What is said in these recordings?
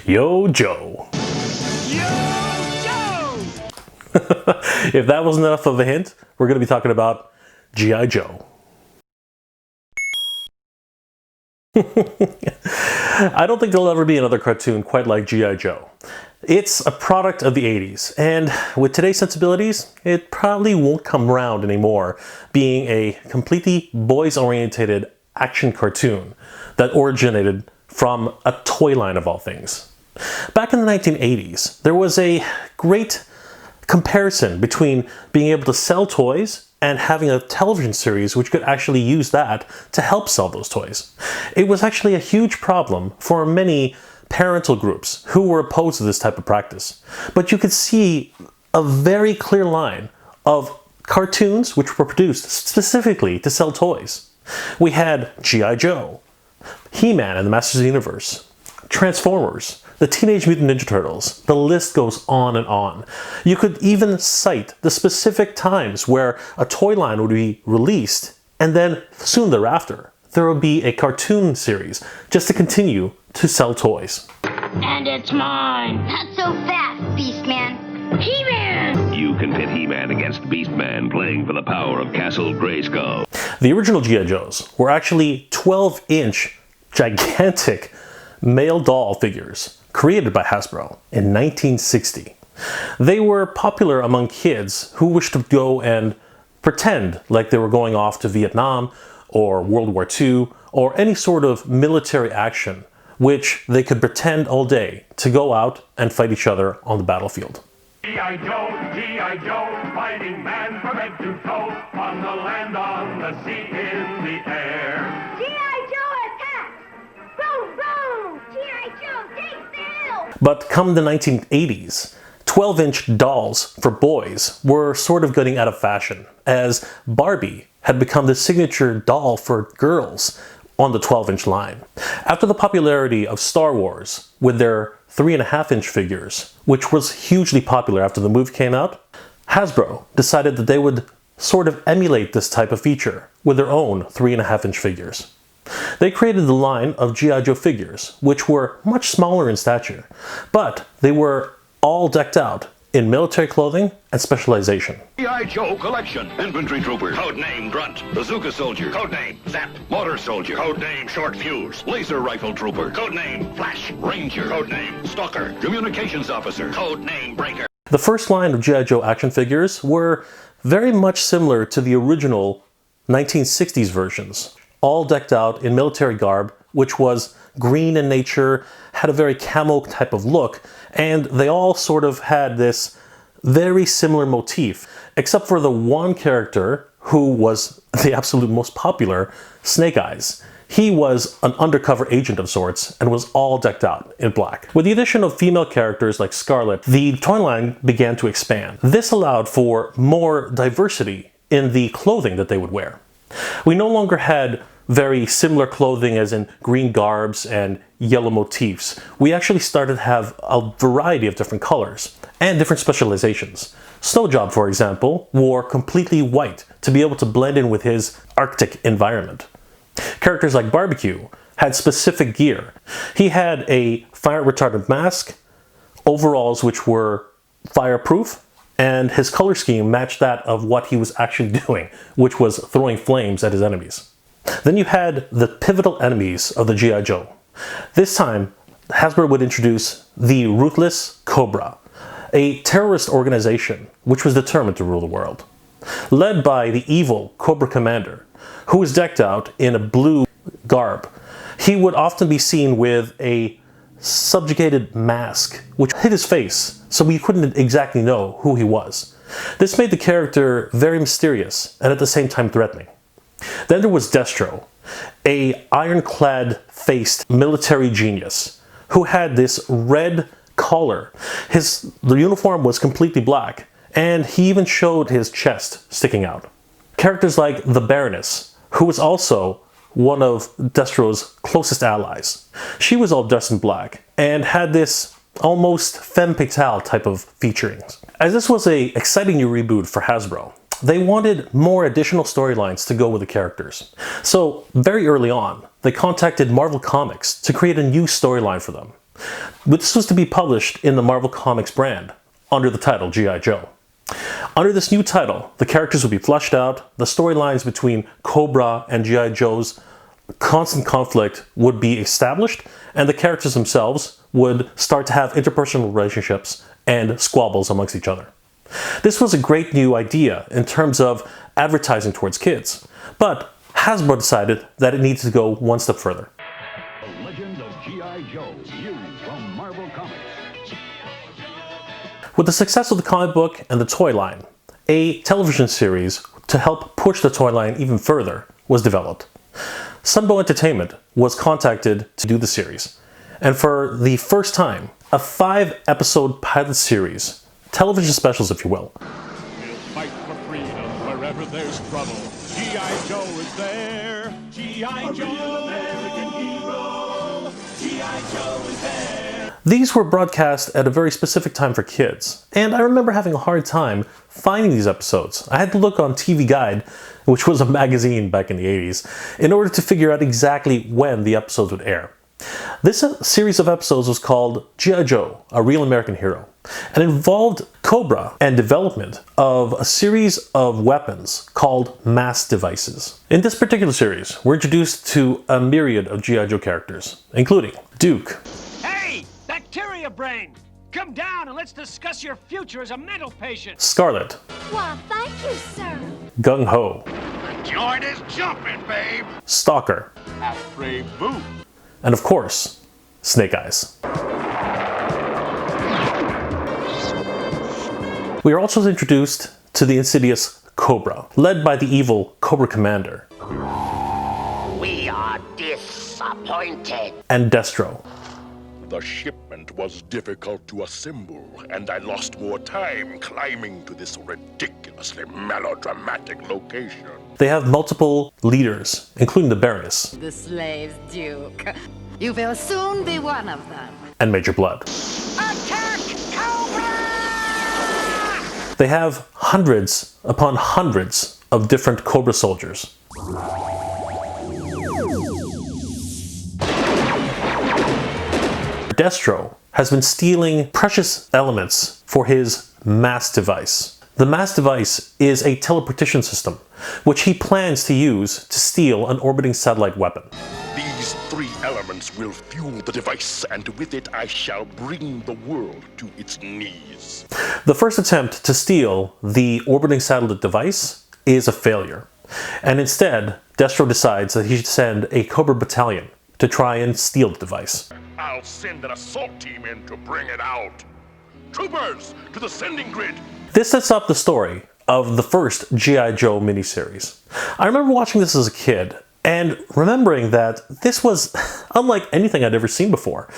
Yo, Joe. Yo, Joe! If that wasn't enough of a hint, we're going to be talking about G.I. Joe. I don't think there'll ever be another cartoon quite like G.I. Joe. It's a product of the 80s, and with today's sensibilities, it probably won't come around anymore, being a completely boys-oriented action cartoon that originated from a toy line of all things. Back in the 1980s, there was a great comparison between being able to sell toys and having a television series which could actually use that to help sell those toys. It was actually a huge problem for many parental groups who were opposed to this type of practice. But you could see a very clear line of cartoons which were produced specifically to sell toys. We had G.I. Joe, He-Man and the Masters of the Universe, Transformers, the Teenage Mutant Ninja Turtles. The list goes on and on. You could even cite the specific times where a toy line would be released, and then soon thereafter, there would be a cartoon series just to continue to sell toys. And it's mine! Not so fast, Beastman. He-Man! You can pit He-Man against Beastman playing for the power of Castle Grayskull. The original G.I. Joes were actually 12-inch gigantic male doll figures created by Hasbro in 1960. They were popular among kids who wished to go and pretend like they were going off to Vietnam or World War II or any sort of military action which they could pretend all day to go out and fight each other on the battlefield. G.I. Joe, fighting man from head to toe, on the land, on the sea, in the air. G.I. Joe attack! Boom, boom! G.I. Joe, take Bill! But come the 1980s, 12-inch dolls for boys were sort of getting out of fashion, as Barbie had become the signature doll for girls on the 12-inch line. After the popularity of Star Wars with their 3.5-inch figures, which was hugely popular after the movie came out, Hasbro decided that they would sort of emulate this type of feature with their own 3.5-inch figures. They created the line of G.I. Joe figures, which were much smaller in stature, but they were all decked out in military clothing and specialization. G.I. Joe Collection. Infantry Trooper. Codename Grunt. Bazooka Soldier. Codename Zap. Motor Soldier. Codename Short Fuse. Laser Rifle Trooper. Codename Flash. Ranger. Codename Stalker. Communications Officer. Codename Breaker. The first line of G.I. Joe action figures were very much similar to the original 1960s versions, all decked out in military garb, which was green in nature, had a very camo type of look, and they all sort of had this very similar motif, except for the one character who was the absolute most popular, Snake Eyes. He was an undercover agent of sorts and was all decked out in black. With the addition of female characters like Scarlet, the toy line began to expand. This allowed for more diversity in the clothing that they would wear. We no longer had very similar clothing as in green garbs and yellow motifs. We actually started to have a variety of different colors and different specializations. Snowjob, for example, wore completely white to be able to blend in with his Arctic environment. Characters like Barbecue had specific gear. He had a fire retardant mask, overalls which were fireproof, and his color scheme matched that of what he was actually doing, which was throwing flames at his enemies. Then you had the pivotal enemies of the G.I. Joe. This time, Hasbro would introduce the ruthless Cobra, a terrorist organization which was determined to rule the world. Led by the evil Cobra Commander, who was decked out in a blue garb. He would often be seen with a subjugated mask which hid his face, so we couldn't exactly know who he was. This made the character very mysterious and at the same time threatening. Then there was Destro, a ironclad faced military genius who had this red collar. The uniform was completely black, and he even showed his chest sticking out. Characters like the Baroness, who was also one of Destro's closest allies. She was all dressed in black and had this almost femme fatale type of featurings. As this was an exciting new reboot for Hasbro, they wanted more additional storylines to go with the characters. So very early on, they contacted Marvel Comics to create a new storyline for them. This was to be published in the Marvel Comics brand under the title G.I. Joe. Under this new title, the characters would be fleshed out, the storylines between Cobra and G.I. Joe's constant conflict would be established, and the characters themselves would start to have interpersonal relationships and squabbles amongst each other. This was a great new idea in terms of advertising towards kids, but Hasbro decided that it needed to go one step further. The Legend of G.I. Joe, new from Marvel Comics. With the success of the comic book and the toy line, a television series to help push the toy line even further was developed. Sunbow Entertainment was contacted to do the series, and for the first time, a 5-episode pilot series, television specials if you will. We'll fight for freedom wherever there's trouble. G.I. Joe is there. G.I. Joe, American hero. G.I. Joe is there. These were broadcast at a very specific time for kids, and I remember having a hard time finding these episodes. I had to look on TV Guide, which was a magazine back in the 80s, in order to figure out exactly when the episodes would air. This series of episodes was called G.I. Joe, A Real American Hero, and involved Cobra and development of a series of weapons called mass devices. In this particular series, we're introduced to a myriad of G.I. Joe characters, including Duke. Hey, bacteria brain! Come down and let's discuss your future as a mental patient. Scarlet, Why, thank you, sir. Gung Ho, Joint is jumping, babe. Stalker, Afraid boo. and of course, Snake Eyes. We are also introduced to the insidious Cobra, led by the evil Cobra Commander, We are disappointed. and Destro. The shipment was difficult to assemble, and I lost more time climbing to this ridiculously melodramatic location. They have multiple leaders, including the Baroness The slaves, Duke. You will soon be one of them. and Major Blood. Attack Cobra! They have hundreds upon hundreds of different Cobra soldiers. Destro has been stealing precious elements for his mass device. The mass device is a teleportation system, which he plans to use to steal an orbiting satellite weapon. These 3 elements will fuel the device, and with it I shall bring the world to its knees. The first attempt to steal the orbiting satellite device is a failure, and instead, Destro decides that he should send a Cobra battalion to try and steal the device. I'll send an assault team in to bring it out. Troopers, to the sending grid! This sets up the story of the first G.I. Joe miniseries. I remember watching this as a kid and remembering that this was unlike anything I'd ever seen before.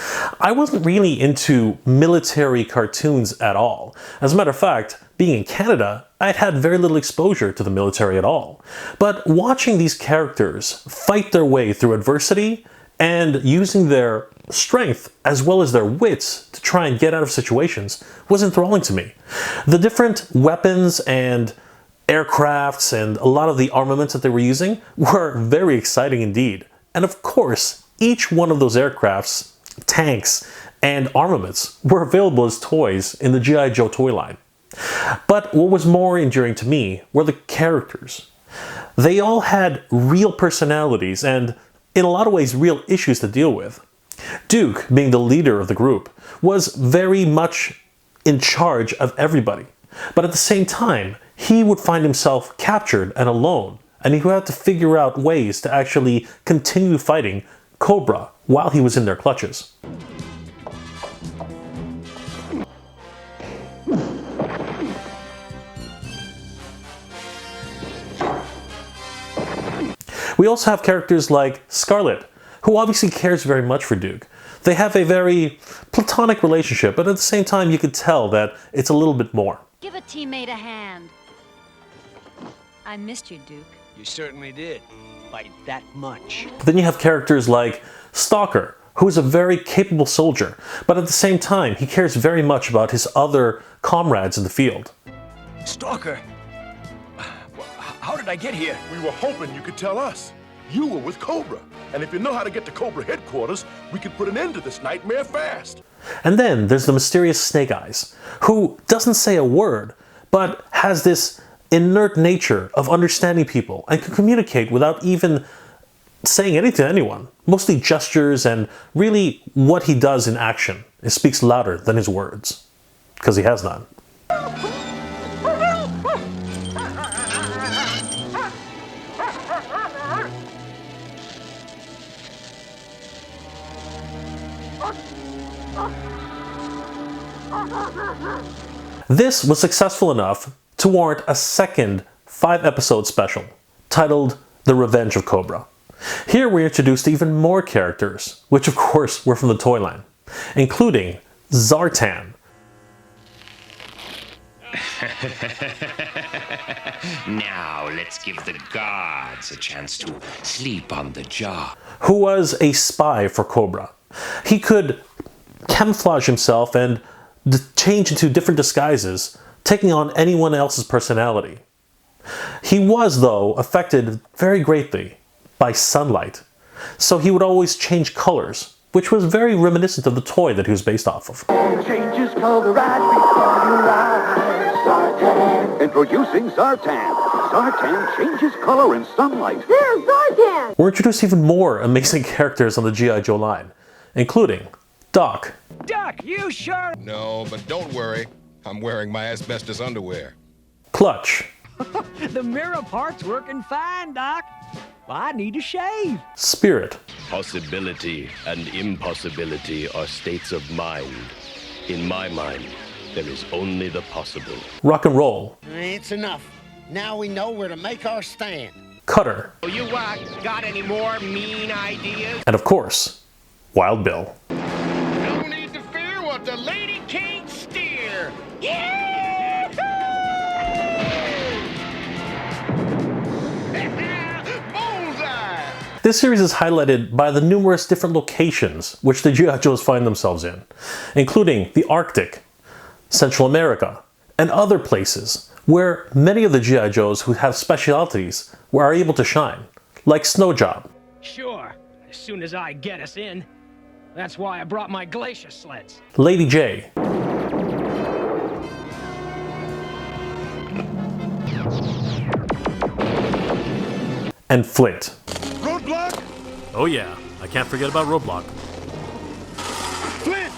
I wasn't really into military cartoons at all. As a matter of fact, being in Canada, I'd had very little exposure to the military at all. But watching these characters fight their way through adversity and using their strength as well as their wits to try and get out of situations was enthralling to me. The different weapons and aircrafts and a lot of the armaments that they were using were very exciting indeed. And of course, each one of those aircrafts, tanks, and armaments were available as toys in the G.I. Joe toy line. But what was more endearing to me were the characters. They all had real personalities and, in a lot of ways, real issues to deal with. Duke, being the leader of the group, was very much in charge of everybody. But at the same time, he would find himself captured and alone, and he would have to figure out ways to actually continue fighting Cobra while he was in their clutches. We also have characters like Scarlet, who obviously cares very much for Duke. They have a very platonic relationship, but at the same time you could tell that it's a little bit more. Give a teammate a hand. I missed you, Duke. You certainly did. By that much. Then you have characters like Stalker, who is a very capable soldier, but at the same time he cares very much about his other comrades in the field. Stalker! How did I get here? We were hoping you could tell us. You were with Cobra. And if you know how to get to Cobra headquarters, we can put an end to this nightmare fast. And then there's the mysterious Snake Eyes, who doesn't say a word, but has this inert nature of understanding people and can communicate without even saying anything to anyone. Mostly gestures, and really what he does in action. It speaks louder than his words, because he has none. This was successful enough to warrant a second 5-episode special, titled The Revenge of Cobra. Here we're introduced to even more characters, which of course were from the toy line, including Zartan. Now let's give the guards a chance to sleep on the job. Who was a spy for Cobra. He could camouflage himself and change into different disguises, taking on anyone else's personality. He was, though, affected very greatly by sunlight, so he would always change colors, which was very reminiscent of the toy that he was based off of. Changes color right before your eyes. Zartan. Introducing Zartan. Zartan changes color in sunlight. There's Zartan! We're introduced to even more amazing characters on the G.I. Joe line, including Doc. Duck, you sure? No, but don't worry. I'm wearing my asbestos underwear. Clutch. The mirror part's working fine, Doc. I need to shave. Spirit. Possibility and impossibility are states of mind. In my mind, there is only the possible. Rock and Roll. It's enough. Now we know where to make our stand. Cutter. You got any more mean ideas? And of course, Wild Bill. No need to fear what the lady can't steer. Bullseye! This series is highlighted by the numerous different locations which the G.I. Joes find themselves in, including the Arctic, Central America, and other places where many of the G.I. Joes who have specialties are able to shine, like Snow Job. Sure, as soon as I get us in. That's why I brought my glacier sleds. Lady J. And Flint. Roadblock! Oh yeah, I can't forget about Roadblock. Flint!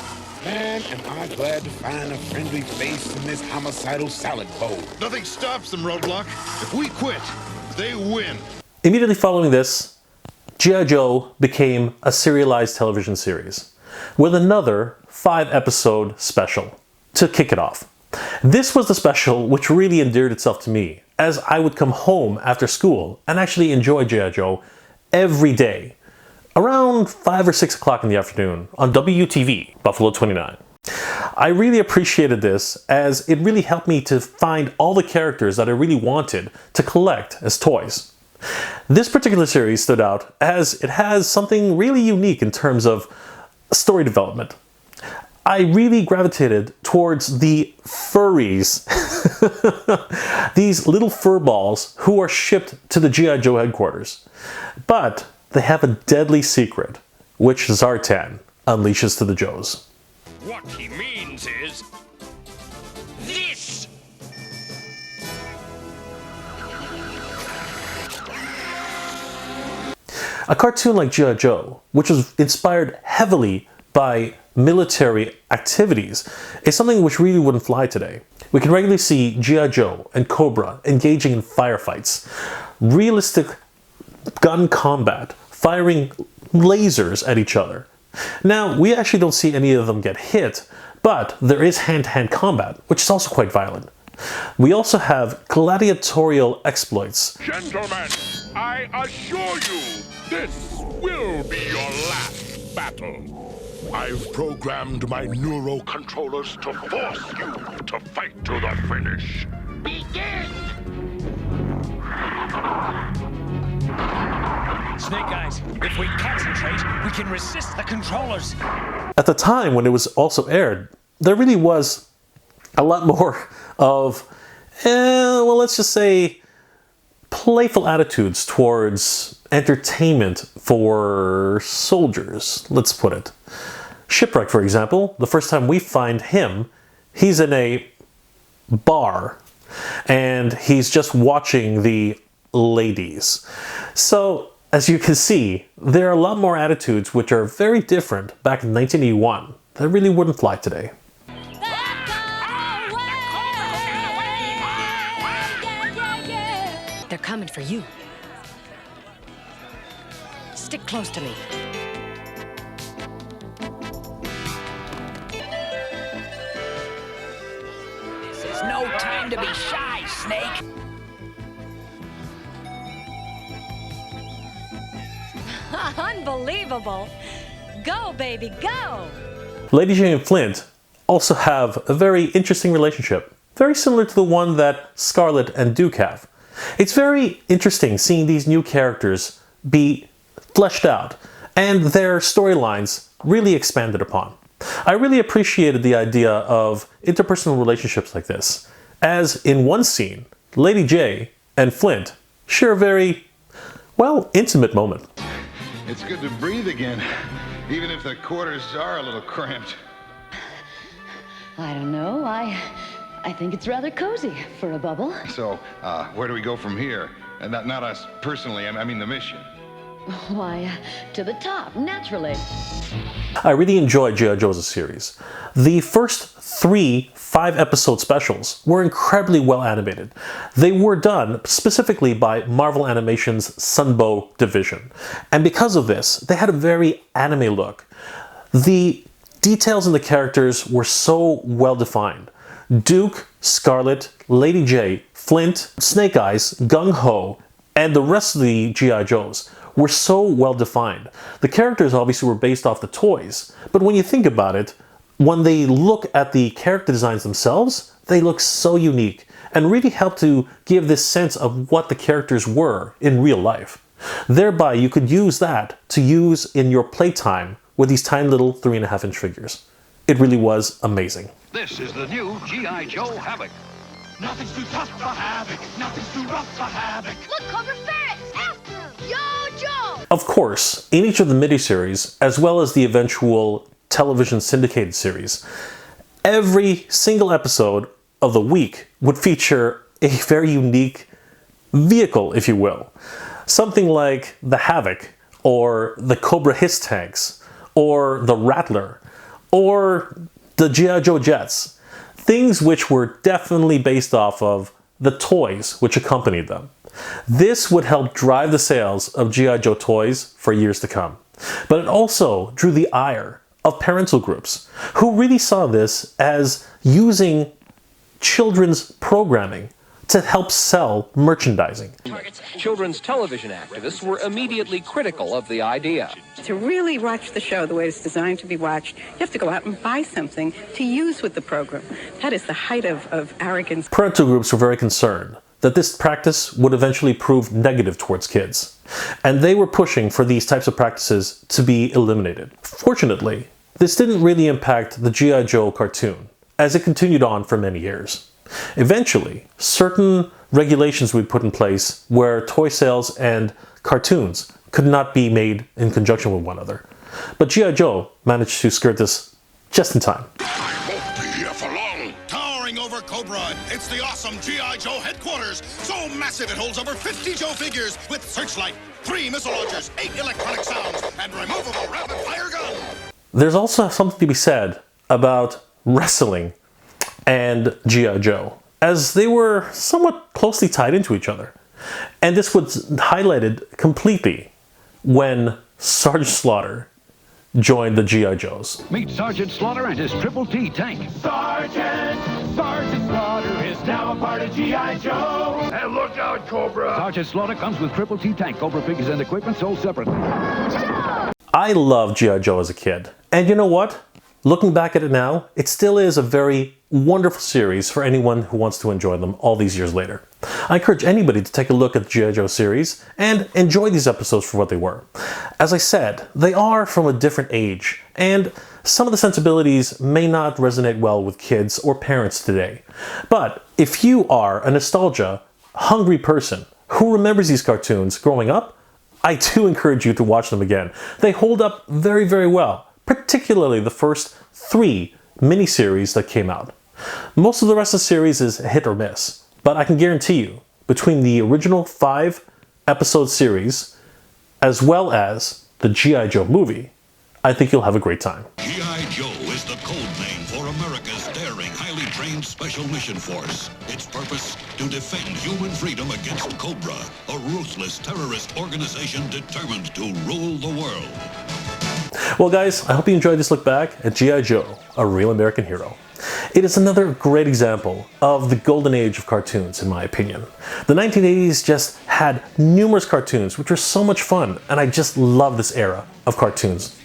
Man, am I glad to find a friendly face in this homicidal salad bowl. Nothing stops them, Roadblock. If we quit, they win. Immediately following this, G.I. Joe became a serialized television series with another 5-episode special to kick it off. This was the special which really endeared itself to me, as I would come home after school and actually enjoy G.I. Joe every day, around 5 or 6 o'clock in the afternoon on WTV, Buffalo 29. I really appreciated this, as it really helped me to find all the characters that I really wanted to collect as toys. This particular series stood out as it has something really unique in terms of story development. I really gravitated towards the furries, these little fur balls who are shipped to the G.I. Joe headquarters. But they have a deadly secret, which Zartan unleashes to the Joes. What he means is this. A cartoon like G.I. Joe, which was inspired heavily by military activities, is something which really wouldn't fly today. We can regularly see G.I. Joe and Cobra engaging in firefights, realistic gun combat, firing lasers at each other. Now, we actually don't see any of them get hit, but there is hand-to-hand combat, which is also quite violent. We also have gladiatorial exploits. Gentlemen, I assure you, this will be your last battle. I've programmed my neurocontrollers to force you to fight to the finish. Begin! Snake Eyes, if we concentrate, we can resist the controllers. At the time when it was also aired, there really was a lot more of, well, let's just say, playful attitudes towards entertainment for soldiers, let's put it. Shipwreck, for example, the first time we find him, he's in a bar and he's just watching the ladies. So, as you can see, there are a lot more attitudes which are very different back in 1981 that really wouldn't fly today. They're coming for you. Stick close to me. This is no time to be shy, Snake. Unbelievable. Go, baby, go. Lady Jaye and Flint also have a very interesting relationship, very similar to the one that Scarlet and Duke have. It's very interesting seeing these new characters be fleshed out and their storylines really expanded upon. I really appreciated the idea of interpersonal relationships like this, as in one scene, Lady Jaye and Flint share a very, well, intimate moment. It's good to breathe again, even if the quarters are a little cramped. I don't know. I think it's rather cozy for a bubble. So, where do we go from here? And not us personally, I mean the mission. Why, to the top, naturally. I really enjoyed G.I. Joe as a series. The first 3 5-episode specials were incredibly well animated. They were done specifically by Marvel Animation's Sunbow division. And because of this, they had a very anime look. The details in the characters were so well defined. Duke, Scarlet, Lady Jaye, Flint, Snake Eyes, Gung Ho, and the rest of the G.I. Joes were so well defined. The characters obviously were based off the toys, but when you think about it, when they look at the character designs themselves, they look so unique and really help to give this sense of what the characters were in real life. Thereby, you could use that to use in your playtime with these tiny little 3.5-inch figures. It really was amazing. This is the new G.I. Joe Havoc. Nothing's too tough for Havoc. Nothing's too rough for Havoc. Look, Cobra Ferret! After him! Yo, Joe! Of course, in each of the miniseries, as well as the eventual television syndicated series, every single episode of the week would feature a very unique vehicle, if you will. Something like the Havoc, or the Cobra Hiss Tanks, or the Rattler, or the G.I. Joe Jets. Things which were definitely based off of the toys which accompanied them. This would help drive the sales of G.I. Joe toys for years to come. But it also drew the ire of parental groups, who really saw this as using children's programming to help sell merchandising. Children's television activists were immediately critical of the idea. To really watch the show the way it's designed to be watched, you have to go out and buy something to use with the program. That is the height of arrogance. Parental groups were very concerned that this practice would eventually prove negative towards kids, and they were pushing for these types of practices to be eliminated. Fortunately, this didn't really impact the G.I. Joe cartoon, as it continued on for many years. Eventually, certain regulations would be put in place where toy sales and cartoons could not be made in conjunction with one another. But G.I. Joe managed to skirt this just in time. Won't be here for long. Towering over Cobra, it's the awesome G.I. Joe headquarters. So massive it holds over 50 Joe figures with searchlight, 3 missile launchers, 8 electronic sounds, and removable rapid-fire gun. There's also something to be said about wrestling and G.I. Joe, as they were somewhat closely tied into each other. And this was highlighted completely when Sergeant Slaughter joined the G.I. Joes. Meet Sergeant Slaughter and his Triple T tank. Sergeant Slaughter is now a part of G.I. Joe. And look out, Cobra. Sergeant Slaughter comes with Triple T tank. Cobra figures and equipment sold separately. I loved G.I. Joe as a kid. And you know what? Looking back at it now, it still is a very wonderful series for anyone who wants to enjoy them all these years later. I encourage anybody to take a look at the G.I. Joe series and enjoy these episodes for what they were. As I said, they are from a different age, and some of the sensibilities may not resonate well with kids or parents today. But if you are a nostalgia hungry person, who remembers these cartoons growing up, I do encourage you to watch them again. They hold up very, very well, particularly the first 3 miniseries that came out. Most of the rest of the series is hit or miss, but I can guarantee you, between the original 5-episode series, as well as the G.I. Joe movie, I think you'll have a great time. G.I. Joe is the code name for America's daring, highly trained Special Mission Force. Its purpose, to defend human freedom against Cobra, a ruthless terrorist organization determined to rule the world. Well guys, I hope you enjoyed this look back at G.I. Joe, a real American hero. It is another great example of the golden age of cartoons, in my opinion. The 1980s just had numerous cartoons which were so much fun, and I just love this era of cartoons.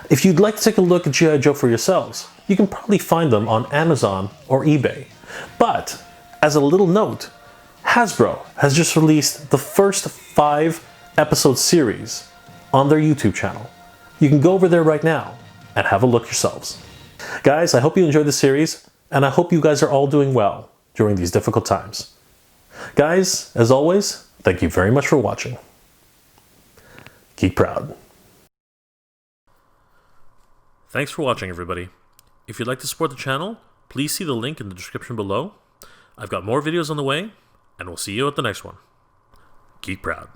If you'd like to take a look at G.I. Joe for yourselves, you can probably find them on Amazon or eBay. But, as a little note, Hasbro has just released the first 5-episode series on their YouTube channel. You can go over there right now and have a look yourselves. Guys, I hope you enjoyed the series, and I hope you guys are all doing well during these difficult times. Guys, as always, thank you very much for watching. Geek proud. Thanks for watching, everybody. If you'd like to support the channel, please see the link in the description below. I've got more videos on the way, and we'll see you at the next one. Geek proud.